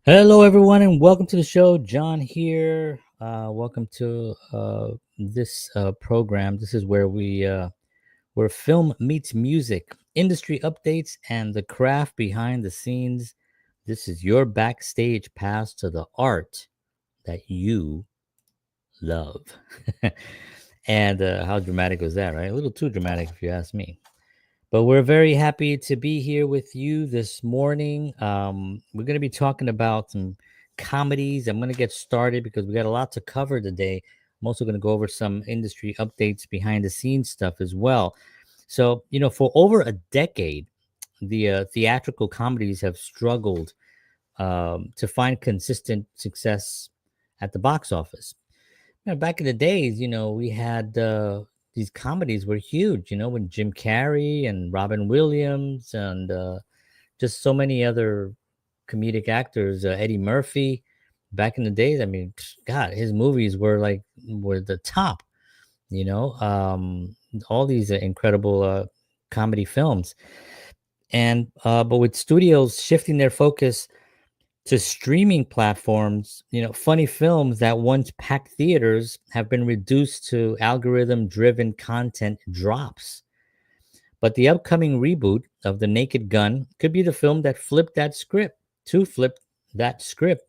Hello, everyone, and welcome to the show. John here. Welcome to this program. This is where film meets music, industry updates, and the craft behind the scenes. This is your backstage pass to the art that you love. And how dramatic was that, right? A little too dramatic, if you ask me. But we're very happy to be here with you this morning. We're going to be talking about some comedies. I'm going to get started because we got a lot to cover today. I'm also going to go over some industry updates, behind the scenes stuff as well. So, for over a decade, the theatrical comedies have struggled to find consistent success at the box office. Back in the days, we had these comedies were huge, when Jim Carrey and Robin Williams and just so many other comedic actors, Eddie Murphy. Back in the days, I mean, God, his movies were the top, all these incredible comedy films. And but with studios shifting their focus to streaming platforms, funny films that once packed theaters have been reduced to algorithm driven content drops. But the upcoming reboot of The Naked Gun could be the film that flipped that script, to flip that script.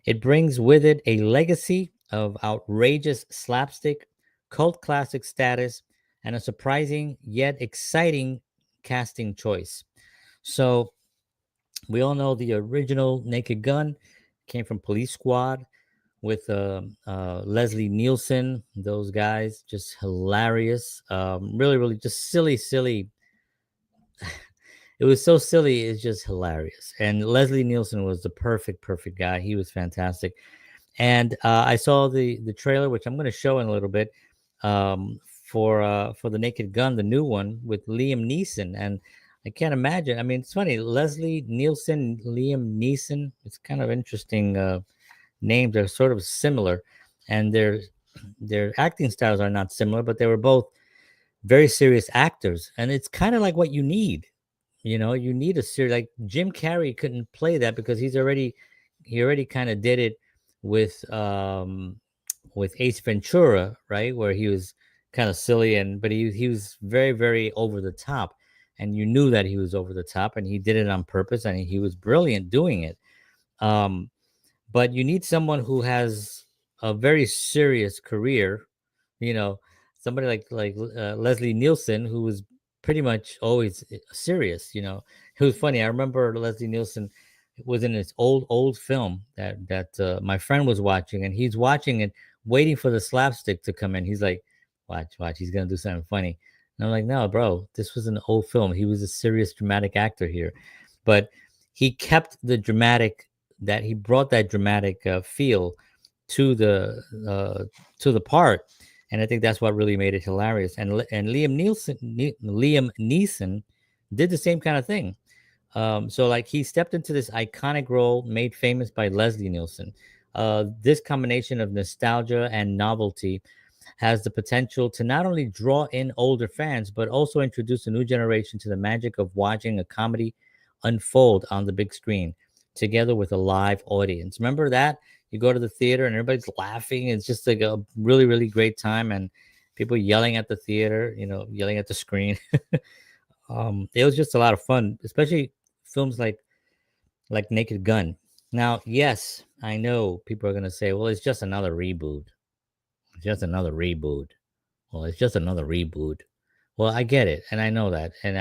It brings with it a legacy of outrageous slapstick, cult classic status, and a surprising yet exciting casting choice. So, we all know the original Naked Gun came from Police Squad with Leslie Nielsen. Those guys just hilarious. Really, really just silly. It was so silly. It's just hilarious. And Leslie Nielsen was the perfect guy. He was fantastic. And I saw the trailer, which I'm going to show in a little bit, for the Naked Gun, the new one with Liam Neeson. And I can't imagine. I mean, it's funny. Leslie Nielsen, Liam Neeson. It's kind of interesting. Names are sort of similar, and their acting styles are not similar, but they were both very serious actors. And it's kind of like what you need. You need a serious, like Jim Carrey couldn't play that because he already kind of did it with Ace Ventura, right? Where he was kind of silly, but he was very over the top, and you knew that he was over the top, and he did it on purpose, and he was brilliant doing it. Um, but you need someone who has a very serious career, you know, somebody like Leslie Nielsen, who was pretty much always serious. It was funny. I remember Leslie Nielsen was in this old film that my friend was watching, and he's watching it, waiting for the slapstick to come in. He's like, watch, he's gonna do something funny. And I'm like, no, bro, this was an old film. He was a serious dramatic actor here, but he kept the dramatic that he brought that dramatic feel to the part, and I think that's what really made it hilarious. And Liam Neeson did the same kind of thing. So like he stepped into this iconic role made famous by Leslie Nielsen. This combination of nostalgia and novelty has the potential to not only draw in older fans, but also introduce a new generation to the magic of watching a comedy unfold on the big screen together with a live audience. Remember that? You go to the theater and everybody's laughing. It's just like a really great time, and people yelling at the theater, yelling at the screen. It was just a lot of fun, especially films like Naked Gun. Now, yes, I know people are gonna say, "Well, it's just another reboot. It's just another reboot. Well, it's just another reboot." Well, I get it, and I know that, and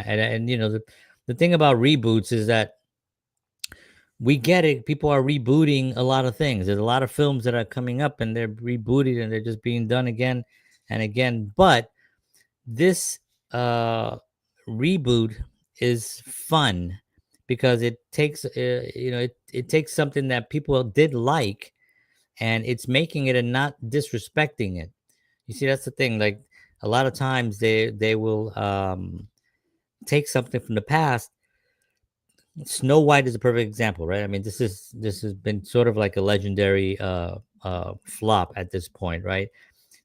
the thing about reboots is that we get it. People are rebooting a lot of things. There's a lot of films that are coming up, and they're rebooted, and they're just being done again and again. But this reboot is fun because it takes it takes something that people did like, and it's making it and not disrespecting it. You see, that's the thing. Like a lot of times they will take something from the past. Snow White is a perfect example, right? I mean, this has been sort of like a legendary flop at this point, right?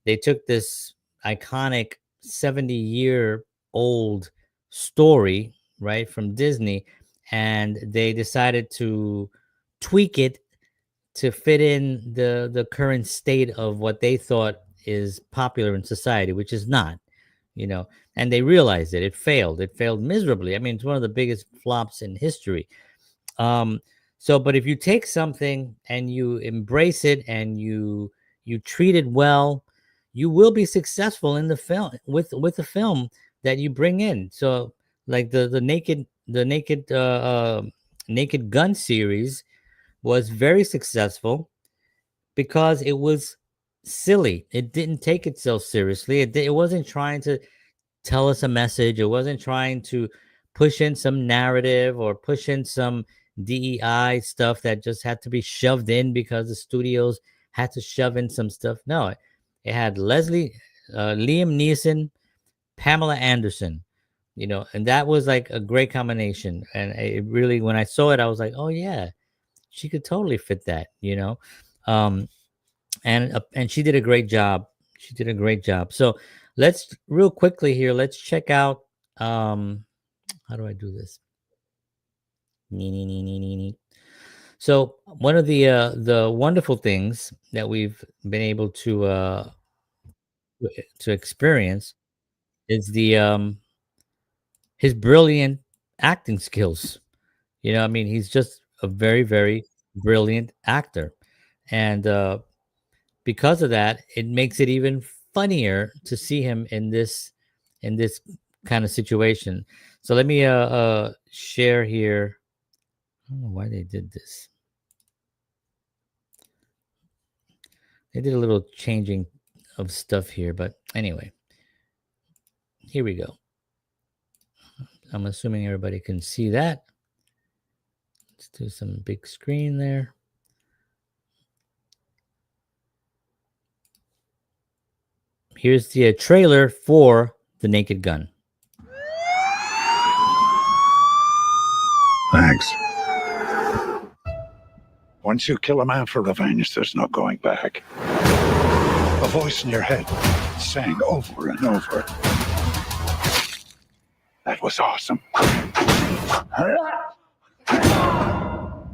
They took this iconic 70-year-old story, right, from Disney, and they decided tweak it to fit in the current state of what they thought is popular in society, which is not, you know. And they realized it. It failed miserably. I mean, it's one of the biggest flops in history. um so but if you take something and you embrace it and you treat it well, you will be successful in the film with the film that you bring in. So like the Naked Gun series was very successful because it was silly. It didn't take itself seriously. It wasn't trying to tell us a message. It wasn't trying to push in some narrative or push in some DEI stuff that just had to be shoved in because the studios had to shove in some stuff. No, it had Liam Neeson, Pamela Anderson, and that was like a great combination. And it really, when I saw it, I was like, oh yeah, she could totally fit that. Um, and she did a great job. She did a great job. So let's real quickly here. Let's check out. How do I do this? Nee, nee, nee, nee, nee, nee. So one of the wonderful things that we've been able to experience is the his brilliant acting skills. I mean, he's just a very, very brilliant actor, and because of that, it makes it even funnier to see him in this kind of situation. So let me share here. I don't know why they did this. They did a little changing of stuff here, but anyway, here we go. I'm assuming everybody can see that. Let's do some big screen there. Here's the trailer for The Naked Gun. Thanks. Once you kill a man for revenge, there's no going back. A voice in your head sang over and over, "That was awesome."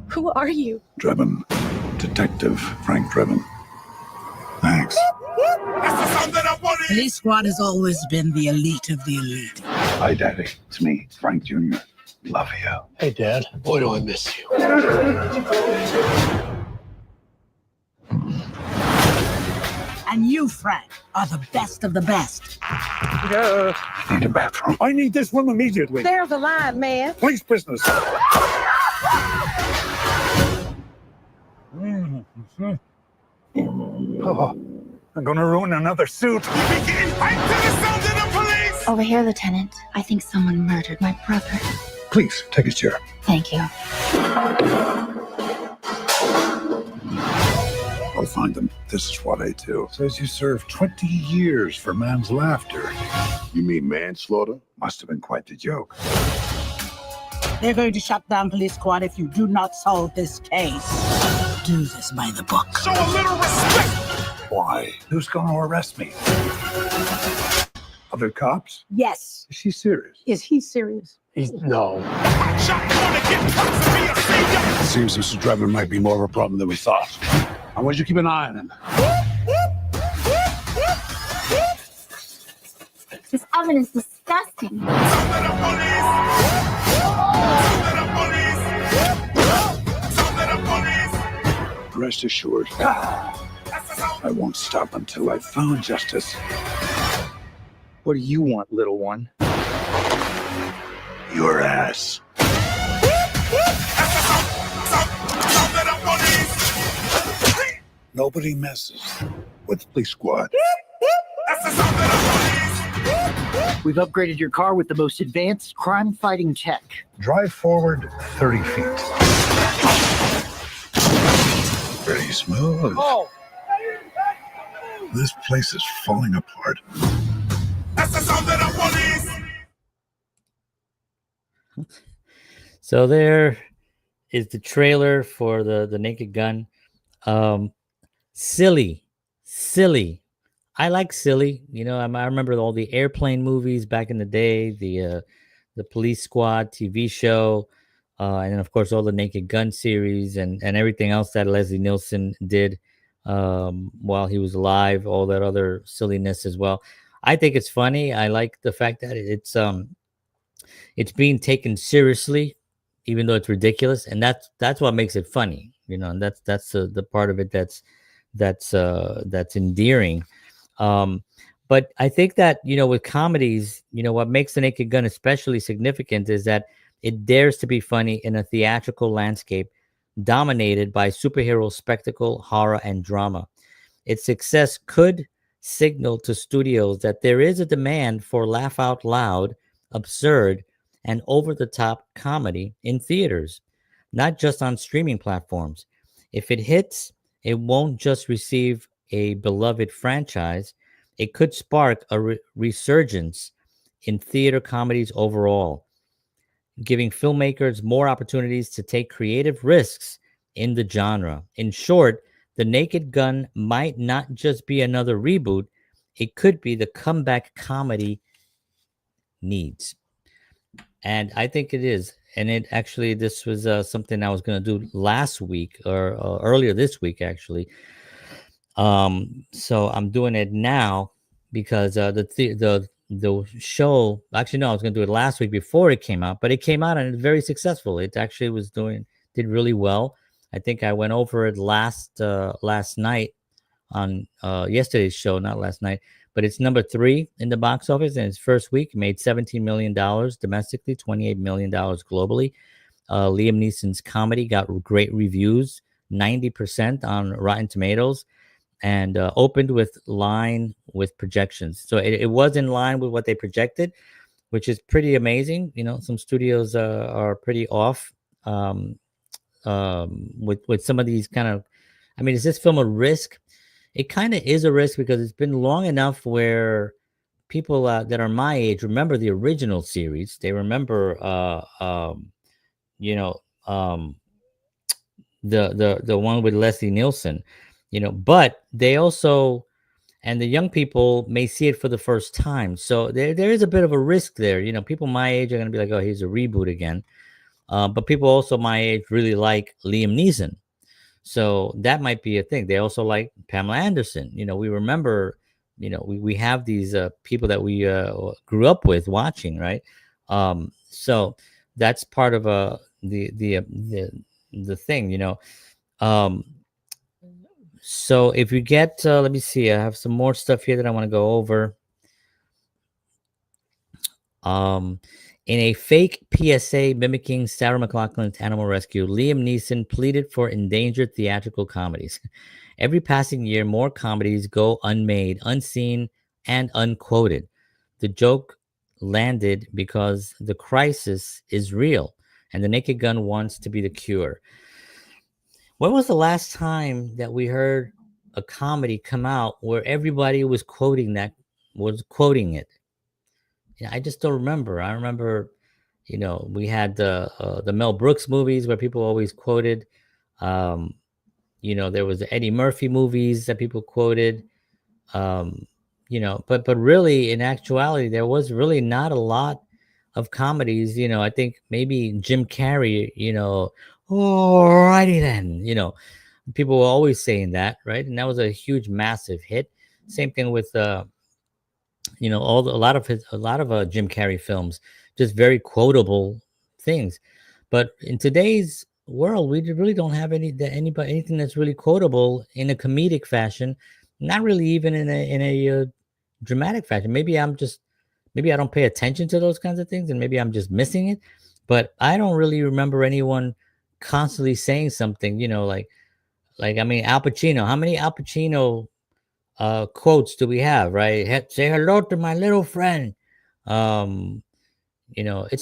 Who are you? Drebin. Detective Frank Drebin. Thanks. Police squad has always been the elite of the elite. Hi, Daddy. It's me, Frank Jr. Love you. Hey, Dad. Boy, do I miss you. And you, Frank, are the best of the best. I need a bathroom. I need this room immediately. There's a line, man. Police business. Oh, I'm gonna ruin another suit. Over here, Lieutenant. I think someone murdered my brother. Please, take a chair. Thank you. I'll find them. This is what I do. Says you served 20 years for man's laughter. You mean manslaughter? Must have been quite the joke. They're going to shut down police squad if you do not solve this case. Do this by the book. Show a little respect! Why? Who's gonna arrest me? Other cops? Yes. Is she serious? Is he serious? No. It seems Mr. Drebin might be more of a problem than we thought. I want you to keep an eye on him. This oven is disgusting. Rest assured, I won't stop until I've found justice. What do you want, little one? Your ass. Nobody messes with police squad. We've upgraded your car with the most advanced crime-fighting tech. Drive forward 30 feet. Pretty smooth. Oh! This place is falling apart. So there is the trailer for the Naked Gun. Silly. I like silly. I remember all the airplane movies back in the day, the Police Squad TV show. and then of course all the Naked Gun series and everything else that Leslie Nielsen did while he was alive, all that other silliness as well. I think it's funny. I like the fact that it's being taken seriously, even though it's ridiculous, and that's what makes it funny, and that's the part of it that's endearing. Um, but I think that with comedies, what makes The Naked Gun especially significant is that it dares to be funny in a theatrical landscape dominated by superhero spectacle, horror, and drama. Its success could signal to studios that there is a demand for laugh out loud, absurd, and over the top comedy in theaters, not just on streaming platforms. If it hits, it won't just receive a beloved franchise, it could spark a resurgence in theater comedies overall, giving filmmakers more opportunities to take creative risks in the genre. In short, The Naked Gun might not just be another reboot, it could be the comeback comedy needs. And I think it is. And it actually, this was something I was going to do last week or earlier this week, actually. So I'm doing it now because the show, actually, no, I was going to do it last week before it came out, but it came out and it's very successful. It actually did really well. I think I went over it last night on yesterday's show, not last night, but it's number 3 in the box office in its first week. It made $17 million domestically, $28 million globally. Liam Neeson's comedy got great reviews, 90% on Rotten Tomatoes, and opened with line with projections. So it was in line with what they projected, which is pretty amazing. Some studios are pretty off with some of these kind of, is this film a risk? It kind of is a risk because it's been long enough where people that are my age remember the original series. They remember, the one with Leslie Nielsen, but they also, and the young people may see it for the first time. So there is a bit of a risk there. People my age are going to be like, oh, here's a reboot again. But people also my age really like Liam Neeson. So that might be a thing. They also like Pamela Anderson. We remember, we have these people that we grew up with watching, right? So that's part of the thing, So if you get, let me see, I have some more stuff here that I want to go over. In a fake PSA mimicking Sarah McLachlan's Animal Rescue, Liam Neeson pleaded for endangered theatrical comedies. Every passing year, more comedies go unmade, unseen, and unquoted. The joke landed because the crisis is real, and The Naked Gun wants to be the cure. When was the last time that we heard a comedy come out where everybody was quoting it? I just don't remember. I remember, we had the Mel Brooks movies where people always quoted. There was the Eddie Murphy movies that people quoted. But really, in actuality, there was really not a lot of comedies. I think maybe Jim Carrey. Alrighty then. People were always saying that, right? And that was a huge, massive hit. Same thing with a lot of Jim Carrey films, just very quotable things. But in today's world, we really don't have anything that's really quotable in a comedic fashion, not really even in a dramatic fashion. Maybe I don't pay attention to those kinds of things, and maybe I'm just missing it. But I don't really remember anyone constantly saying something, like Al Pacino. How many Al Pacino quotes do we have, right? Say hello to my little friend. It's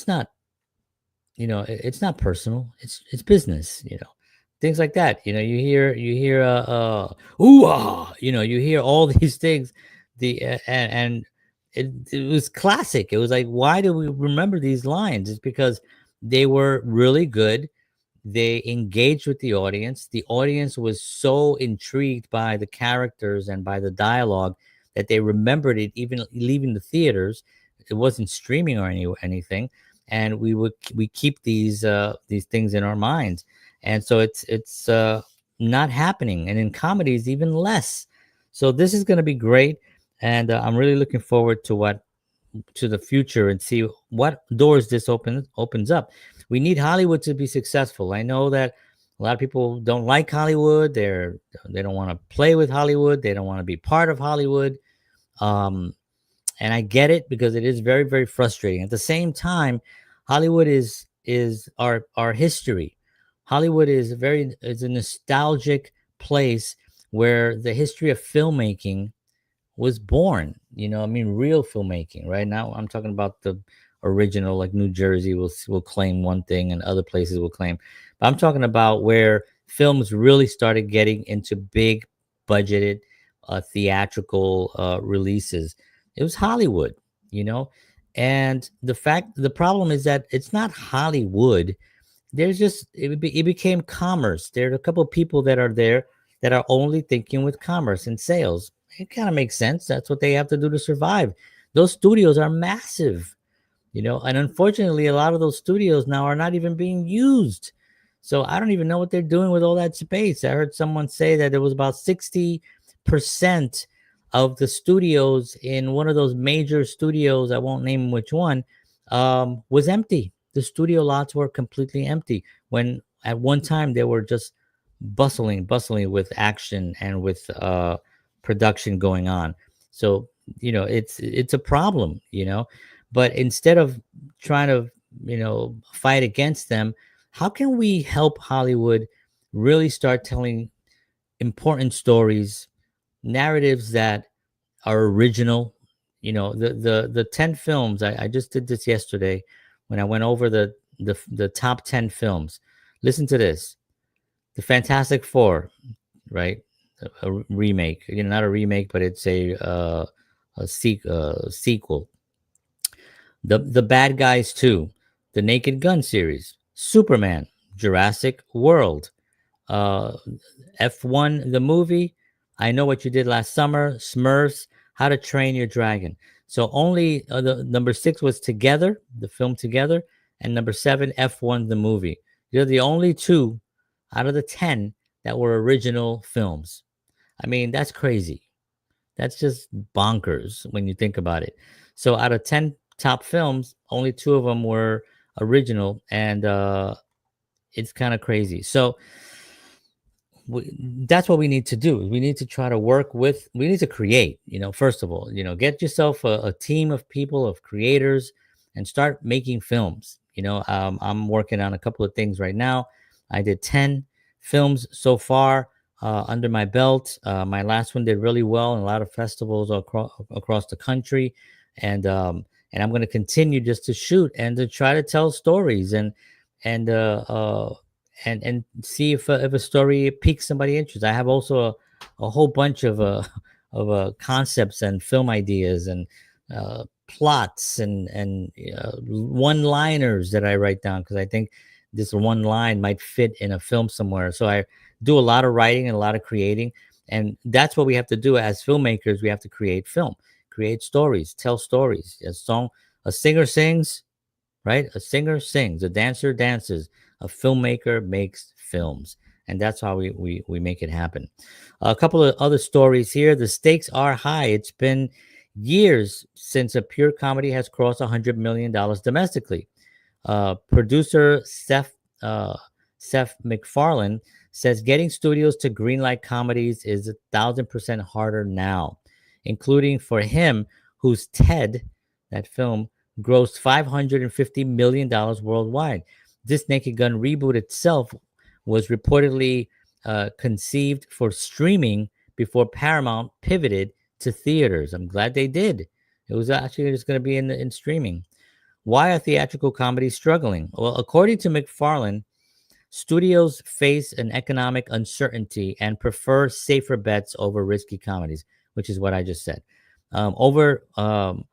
not, it's not personal. It's business, things like that. You hear ooh, ah, you hear all these things. And it was classic. It was like, why do we remember these lines? It's because they were really good. They engaged with the audience. The audience was so intrigued by the characters and by the dialogue that they remembered it even leaving the theaters. It wasn't streaming or anything. and we keep these things in our minds, and so it's not happening, and in comedies even less. So this is going to be great, and I'm really looking forward to the future and see what doors this opens up. We need Hollywood to be successful. I know that a lot of people don't like Hollywood. They don't want to play with Hollywood. They don't want to be part of Hollywood. Um, and I get it, because it is very, very frustrating. At the same time, Hollywood is our history. Hollywood is a nostalgic place where the history of filmmaking was born. I mean, real filmmaking. Right now, I'm talking about the original, like New Jersey will claim one thing, and other places will claim. But I'm talking about where films really started getting into big budgeted theatrical releases. It was Hollywood, and the problem is that it's not Hollywood. It became commerce. There are a couple of people that are there that are only thinking with commerce and sales. It kind of makes sense. That's what they have to do to survive. Those studios are massive, and unfortunately, a lot of those studios now are not even being used. So I don't even know what they're doing with all that space. I heard someone say that there was about 60% of the studios in one of those major studios, I won't name which one, was empty. The studio lots were completely empty, when at one time they were just bustling with action and with production going on. So it's a problem, but instead of trying to fight against them, how can we help Hollywood really start telling important stories, narratives that are original? The 10 films, I just did this yesterday when I went over the top 10 films. Listen to this. The Fantastic Four, right? A remake, not a remake, but it's a sequel. The Bad Guys 2, the Naked Gun series, Superman, Jurassic World, F1 the movie, I Know What You Did Last Summer, Smurfs, How to Train Your Dragon. So only the number 6 was Together, the film Together, and number 7, F1 the movie. They're the only 2 out of the 10 that were original films. I mean, that's crazy. That's just bonkers when you think about it. So out of 10 top films, only 2 of them were original, and it's kind of crazy. So that's what we need to do. We need to try to we need to create, first of all, get yourself a team of people, of creators, and start making films. I'm working on a couple of things right now. I did 10 films so far under my belt. My last one did really well in a lot of festivals across the country. And I'm going to continue just to shoot and to try to tell stories and see if a story piques somebody's interest. I have also a whole bunch of concepts and film ideas and plots and one-liners that I write down, because I think this one line might fit in a film somewhere. So I do a lot of writing and a lot of creating, and that's what we have to do as filmmakers. We have to create film, create stories, tell stories. A singer sings, right? A singer sings, a dancer dances, a filmmaker makes films, and that's how we make it happen. A couple of other stories here. The stakes are high. It's been years since a pure comedy has crossed $100 million domestically. Producer Seth MacFarlane says getting studios to greenlight comedies is 1,000% harder now, including for him, whose Ted, that film, grossed $550 million worldwide. This Naked Gun reboot itself was reportedly conceived for streaming before Paramount pivoted to theaters. I'm glad they did. It was actually just going to be in streaming. Why are theatrical comedies struggling? Well, according to MacFarlane, studios face an economic uncertainty and prefer safer bets over risky comedies, which is what I just said. On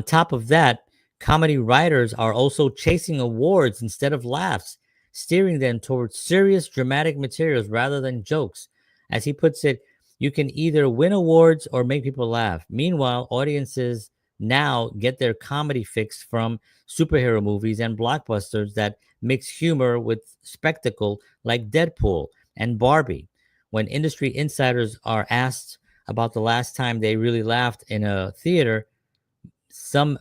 top of that, comedy writers are also chasing awards instead of laughs, steering them towards serious, dramatic materials rather than jokes. As he puts it, you can either win awards or make people laugh. Meanwhile, audiences now get their comedy fix from superhero movies and blockbusters that mix humor with spectacle, like Deadpool and Barbie. When industry insiders are asked about the last time they really laughed in a theater,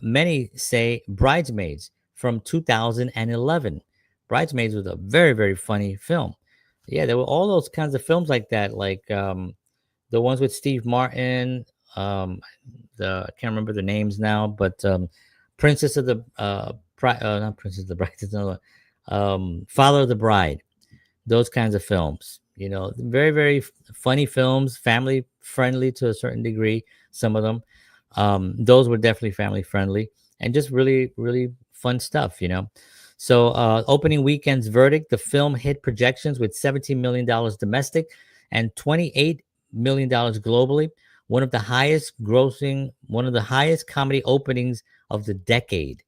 many say Bridesmaids from 2011. Bridesmaids was a very, very funny film. Yeah, there were all those kinds of films like that, like the ones with Steve Martin. I can't remember the names now, but Princess of the not Princess of the Bride, it's another Father of the Bride. Those kinds of films, very, very funny films, family friendly to a certain degree. Some of them, those were definitely family friendly and just really, really fun stuff. So opening weekend's verdict: the film hit projections with $17 million domestic and $28 million globally. One of the highest comedy openings of the decade.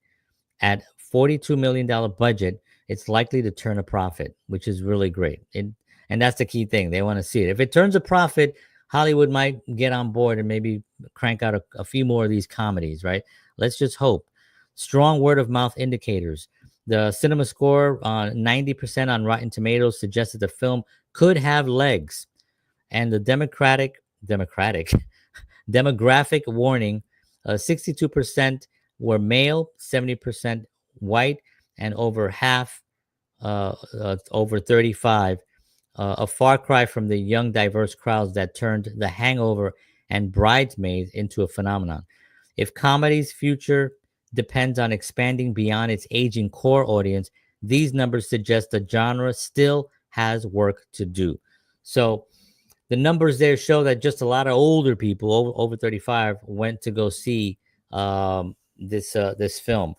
At $42 million budget, it's likely to turn a profit, which is really great. And that's the key thing. They want to see it. If it turns a profit, Hollywood might get on board and maybe crank out a few more of these comedies, right? Let's just hope. Strong word of mouth indicators. The cinema score, 90% on Rotten Tomatoes, suggests that the film could have legs. And the demographic warning, 62% were male, 70% white, and over half over 35. A far cry from the young, diverse crowds that turned The Hangover and Bridesmaids into a phenomenon. If comedy's future depends on expanding beyond its aging core audience, these numbers suggest the genre still has work to do. So the numbers there show that just a lot of older people over 35 went to go see this film,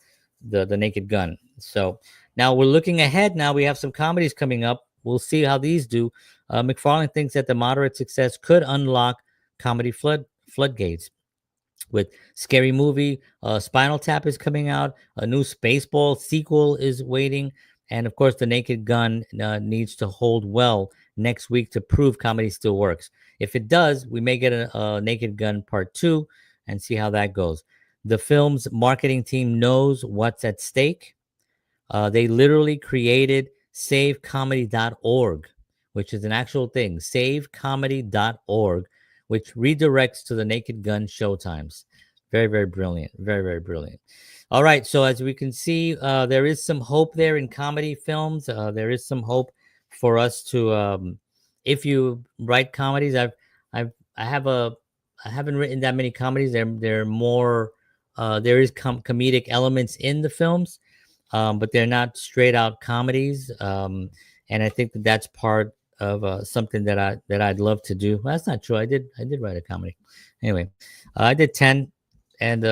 the Naked Gun. So now we're looking ahead. Now we have some comedies coming up. We'll see how these do. McFarlane thinks that the moderate success could unlock comedy floodgates. With Scary Movie, Spinal Tap is coming out. A new Spaceball sequel is waiting. And of course, The Naked Gun needs to hold well next week to prove comedy still works. If it does, we may get a Naked Gun Part 2 and see how that goes. The film's marketing team knows what's at stake. They literally created savecomedy.org, which is an actual thing, savecomedy.org, which redirects to the Naked Gun showtimes. Very, very brilliant. Very, very brilliant. All right. So as we can see, there is some hope there in comedy films. There is some hope for us to, if you write comedies, I haven't written that many comedies. They're more, there is comedic elements in the films, but they're not straight out comedies. And I think that's part of something that I'd love to do. Well, that's not true. I did write a comedy. Anyway, I did 10, and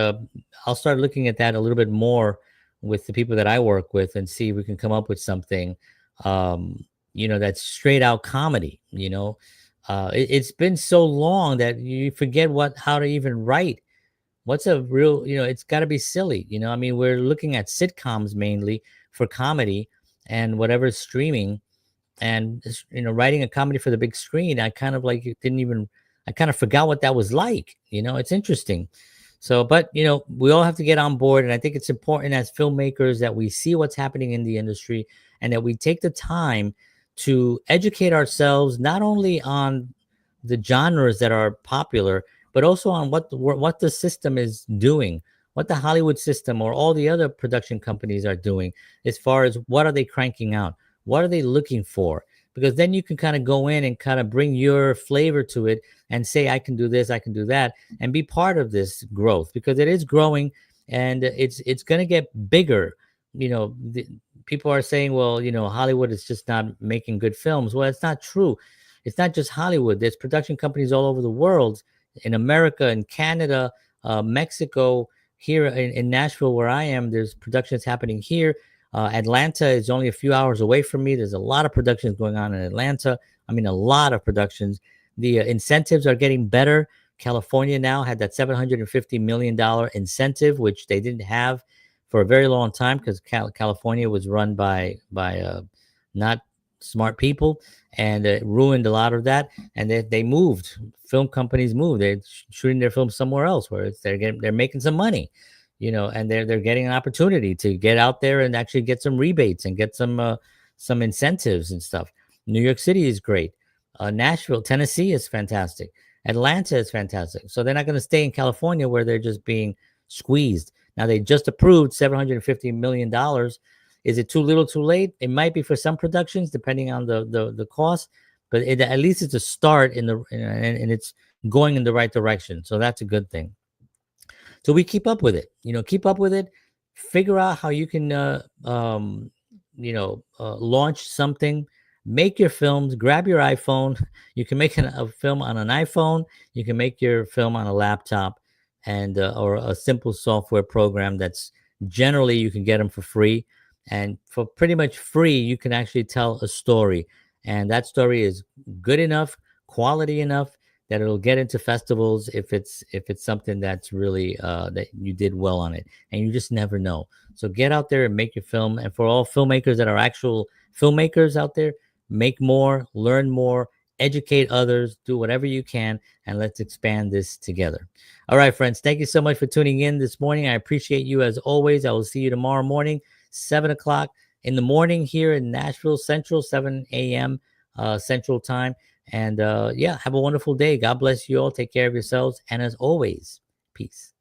I'll start looking at that a little bit more with the people that I work with and see if we can come up with something, that's straight out comedy. It's been so long that you forget how to even write. What's a real, it's got to be silly. We're looking at sitcoms mainly for comedy and whatever's streaming. And writing a comedy for the big screen, I kind of I kind of forgot what that was like. It's interesting. So, but we all have to get on board, and I think it's important as filmmakers that we see what's happening in the industry and that we take the time to educate ourselves not only on the genres that are popular, but also on what the system is doing, what the Hollywood system or all the other production companies are doing as far as what are they cranking out. What are they looking for? Because then you can kind of go in and kind of bring your flavor to it and say, I can do this, I can do that, and be part of this growth, because it is growing and it's going to get bigger. People are saying, well, Hollywood is just not making good films. Well, it's not true. It's not just Hollywood. There's production companies all over the world, in America, in Canada, Mexico, here in Nashville, where I am. There's productions happening here. Atlanta is only a few hours away from me. There's a lot of productions going on in Atlanta. A lot of productions. The incentives are getting better. California now had that $750 million incentive, which they didn't have for a very long time, because California was run by not smart people, and it ruined a lot of that. And they moved. Film companies moved. They're shooting their films somewhere else where they're making some money, and they're getting an opportunity to get out there and actually get some rebates and get some incentives and stuff. New York City is great. Nashville, Tennessee is fantastic. Atlanta is fantastic. So they're not going to stay in California where they're just being squeezed. Now they just approved $750 million. Is it too little, too late? It might be for some productions, depending on the cost, but at least it's a start and it's going in the right direction. So that's a good thing. So we keep up with it. Keep up with it. Figure out how you can, launch something. Make your films. Grab your iPhone. You can make a film on an iPhone. You can make your film on a laptop, and or a simple software program that's generally you can get them for free. And for pretty much free, you can actually tell a story, and that story is good enough, quality enough that it'll get into festivals if it's something that's really that you did well on it, and you just never know. So get out there and make your film. And for all filmmakers that are actual filmmakers out there, make more, learn more, educate others, do whatever you can, and let's expand this together. All right, friends, thank you so much for tuning in this morning. I appreciate you as always. I will see you tomorrow morning, 7 o'clock in the morning here in Nashville Central, 7 a.m. Central Time. And have a wonderful day. God bless you all. Take care of yourselves. And as always, peace.